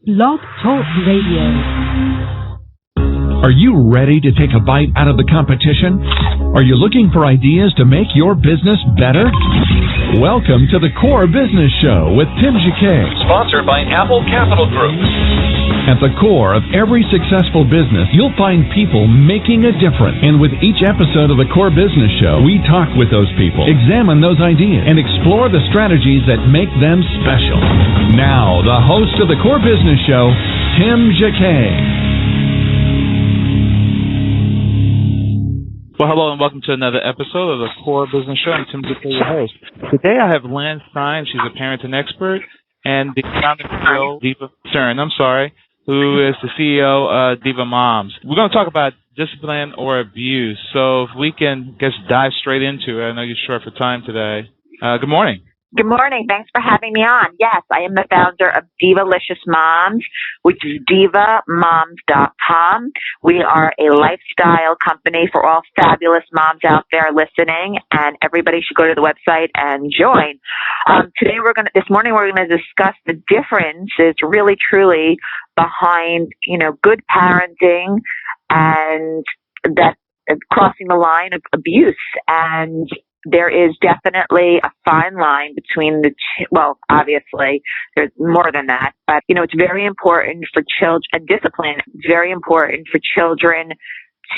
Blog Talk Radio. Are you ready to take a bite out of the competition? Are you looking for ideas to make your business better? Welcome to the Core Business Show with Tim Jacquet, sponsored by Apple Capital Group. At the core of every successful business, you'll find people making a difference. And with each episode of the Core Business Show, we talk with those people, examine those ideas, and explore the strategies that make them special. Now, the host of the Core Business Show, Tim Jacquet. Well, hello and welcome to another episode of the Core Business Show. I'm Tim Jacquet, your host. Today I have Lyss Stern. She's a parent and expert, and the founder of Diva Stern, who is the CEO of Diva Moms. We're going to talk about discipline or abuse. So if we can just dive straight into it. I know you're short for time today. Good morning. Good morning. Thanks for having me on. Yes, I am the founder of Divalicious Moms, which is divamoms.com. We are a lifestyle company for all fabulous moms out there listening, and everybody should go to the website and join. This morning we're going to discuss the differences, really, truly, behind, good parenting and that crossing the line of abuse. And there is definitely a fine line between the two. Well, obviously, there's more than that. But, it's very important for children, and discipline, it's very important for children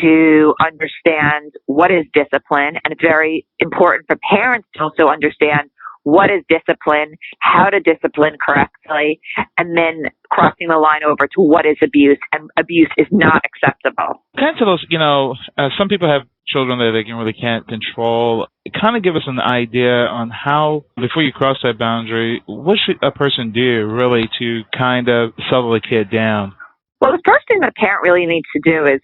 to understand what is discipline. And it's very important for parents to also understand what is discipline, how to discipline correctly, and then crossing the line over to what is abuse. And abuse is not acceptable. Kind of those, some people have children that they really can't control. Kind of give us an idea on how, before you cross that boundary, what should a person do really to kind of settle the kid down? Well, the first thing that a parent really needs to do is,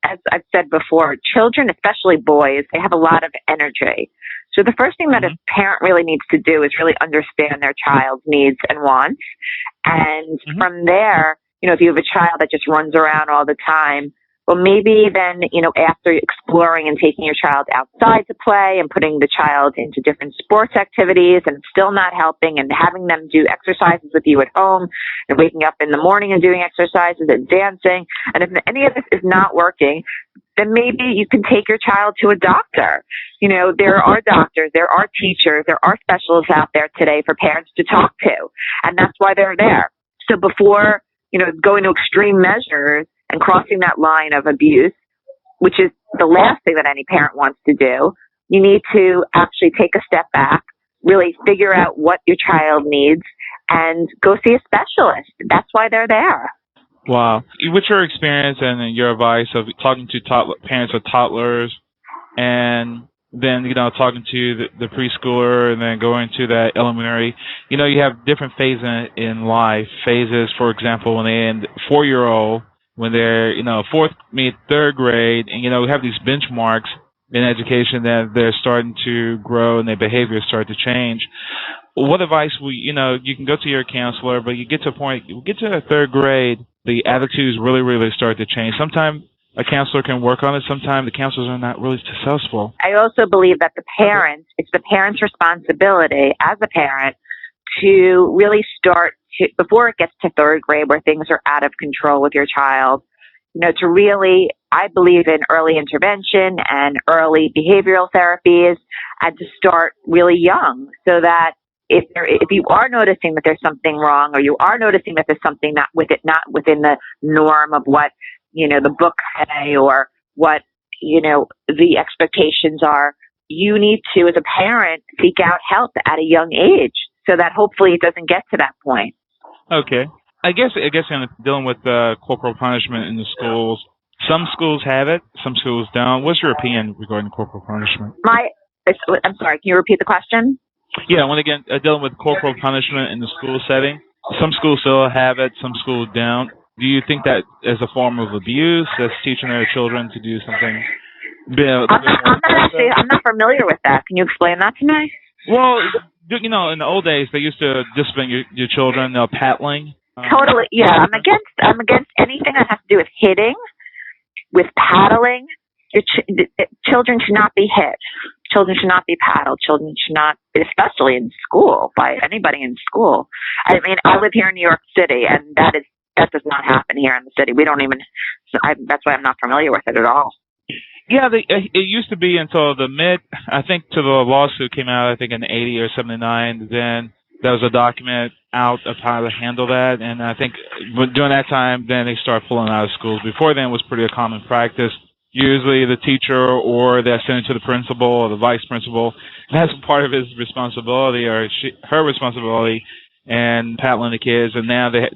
as I've said before, children, especially boys, they have a lot of energy. So the first thing that a parent really needs to do is really understand their child's needs and wants. And from there, if you have a child that just runs around all the time, well, maybe then, after exploring and taking your child outside to play and putting the child into different sports activities and still not helping, and having them do exercises with you at home and waking up in the morning and doing exercises and dancing. And if any of this is not working, then maybe you can take your child to a doctor. There are doctors, there are teachers, there are specialists out there today for parents to talk to. And that's why they're there. So before, going to extreme measures and crossing that line of abuse, which is the last thing that any parent wants to do, you need to actually take a step back, really figure out what your child needs, and go see a specialist. That's why they're there. Wow. What's your experience and your advice of talking to parents of toddlers, and then, talking to the preschooler, and then going to that elementary? You have different phases in life. Phases, for example, when they end 4-year-old, when they're, fourth, third grade, and, we have these benchmarks in education that they're starting to grow and their behaviors start to change. What advice you can go to your counselor, but you get to a point, you get to the third grade, the attitudes really, really start to change. Sometimes a counselor can work on it. Sometimes the counselors are not really successful. I also believe that it's the parent's responsibility as a parent to really start before it gets to third grade, where things are out of control with your child, to really, I believe in early intervention and early behavioral therapies, and to start really young, so that if you are noticing that there's something wrong, or you are noticing that there's something not within the norm of what, the books say, or what, the expectations are, you need to, as a parent, seek out help at a young age, so that hopefully it doesn't get to that point. Okay. I guess dealing with corporal punishment in the schools, some schools have it, some schools don't. What's your opinion regarding corporal punishment? I'm sorry, can you repeat the question? Yeah, dealing with corporal punishment in the school setting, some schools still have it, some schools don't. Do you think that is a form of abuse, that's teaching their children to do something? I'm not familiar with that. Can you explain that to me? Well, in the old days, they used to discipline your children, paddling. Totally, yeah. I'm against anything that has to do with hitting, with paddling, children should not be hit. Children should not be paddled. Children should not, especially in school, by anybody in school. I mean, I live here in New York City, and that does not happen here in the city. We don't even. That's why I'm not familiar with it at all. Yeah, it used to be until I think till the lawsuit came out, I think in 80 or 79, then there was a document out of how to handle that. And I think during that time, then they started pulling out of schools. Before then, it was pretty a common practice. Usually the teacher or they send it to the principal or the vice principal. That's part of his responsibility or her responsibility and paddling the kids. And now they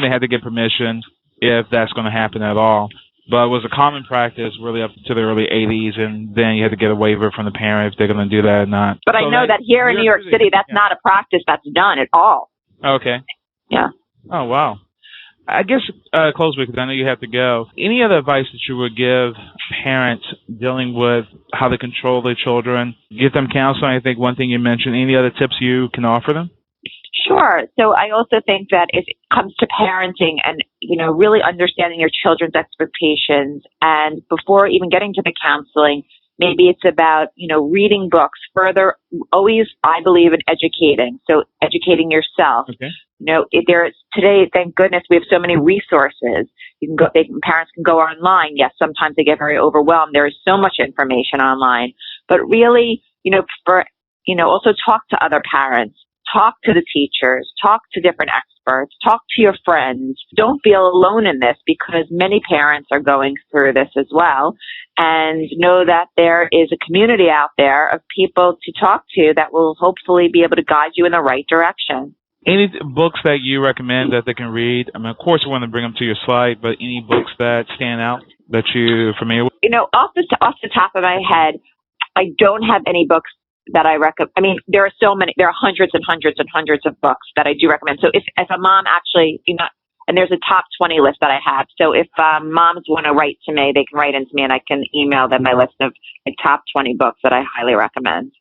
had to get permission if that's going to happen at all. But it was a common practice really up to the early 80s, and then you had to get a waiver from the parent if they're going to do that or not. But I know that here in New York City, that's not a practice that's done at all. Okay. Yeah. Oh, wow. I guess close with, because I know you have to go. Any other advice that you would give parents dealing with how to control their children, give them counseling? I think one thing you mentioned. Any other tips you can offer them? Sure. So I also think that if it comes to parenting and, really understanding your children's expectations, and before even getting to the counseling, maybe it's about, reading books further. Always, I believe in educating. So educating yourself. Okay. Today, thank goodness, we have so many resources. Parents can go online. Yes, sometimes they get very overwhelmed. There is so much information online, but really, also talk to other parents. Talk to the teachers, talk to different experts, talk to your friends. Don't feel alone in this, because many parents are going through this as well. And know that there is a community out there of people to talk to that will hopefully be able to guide you in the right direction. Any books that you recommend that they can read? I mean, of course, we want to bring them to your slide, but any books that stand out that you're familiar with? Off the top of my head, I don't have any books that I recommend. I mean, there are so many. There are hundreds and hundreds and hundreds of books that I do recommend. So if a mom actually, and there's a top 20 list that I have. So if moms want to write to me, they can write into me, and I can email them my list of top 20 books that I highly recommend.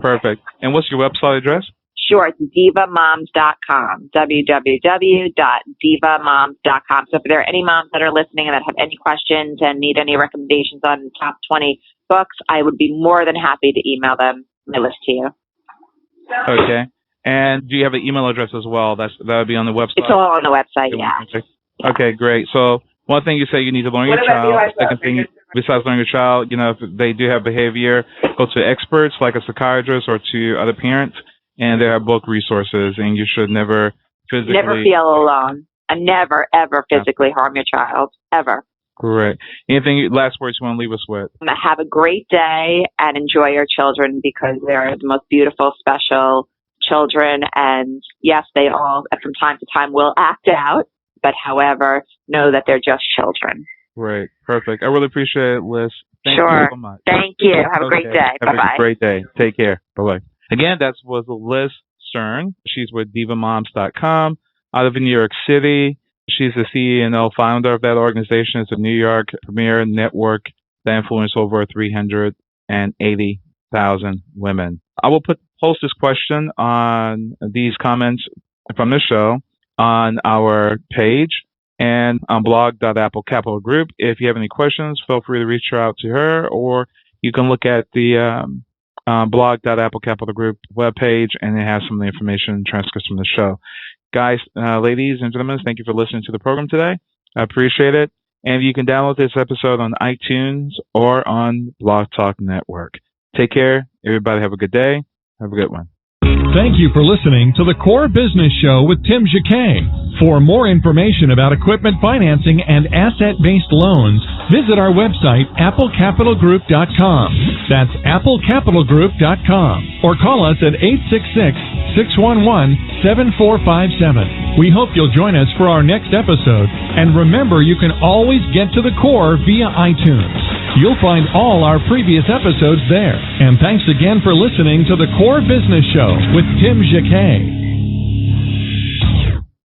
Perfect. And what's your website address? Sure, it's divamoms.com, www.divamoms.com. So if there are any moms that are listening and that have any questions and need any recommendations on top 20 books, I would be more than happy to email them. My list to you. Okay. And do you have an email address as well? That would be on the website? It's all on the website, yeah. Okay, great. So one thing you say you need to learn your child. Second thing, besides learning your child, if they do have behavior, go to experts like a psychiatrist or to other parents, and there are book resources, and you should never physically... Never feel alone, and never, ever physically harm your child, ever. Correct. Anything, last words you want to leave us with? Have a great day and enjoy your children, because they're the most beautiful, special children. And yes, they all, from time to time, will act out. But however, know that they're just children. Great. Perfect. I really appreciate it, Lyss. Thank you so much. Thank you. Have a great day. Have Bye-bye. a great day. Take care. Bye-bye. Again, that was Lyss Stern. She's with divamoms.com out of New York City. She's the CEO and founder of that organization. It's a New York premier network that influences over 380,000 women. I will post this question on these comments from the show on our page and on blog.applecapital group. If you have any questions, feel free to reach out to her, or you can look at the blog.applecapital group webpage, and it has some of the information and transcripts from the show. Guys, ladies and gentlemen, thank you for listening to the program today. I appreciate it. And you can download this episode on iTunes or on Blog Talk Network. Take care. Everybody have a good day. Have a good one. Thank you for listening to the Core Business Show with Tim Jacquet. For more information about equipment financing and asset-based loans, visit our website, applecapitalgroup.com. That's applecapitalgroup.com. Or call us at 866-611-7457. We hope you'll join us for our next episode. And remember, you can always get to the core via iTunes. You'll find all our previous episodes there. And thanks again for listening to the Core Business Show with Tim Jacquet.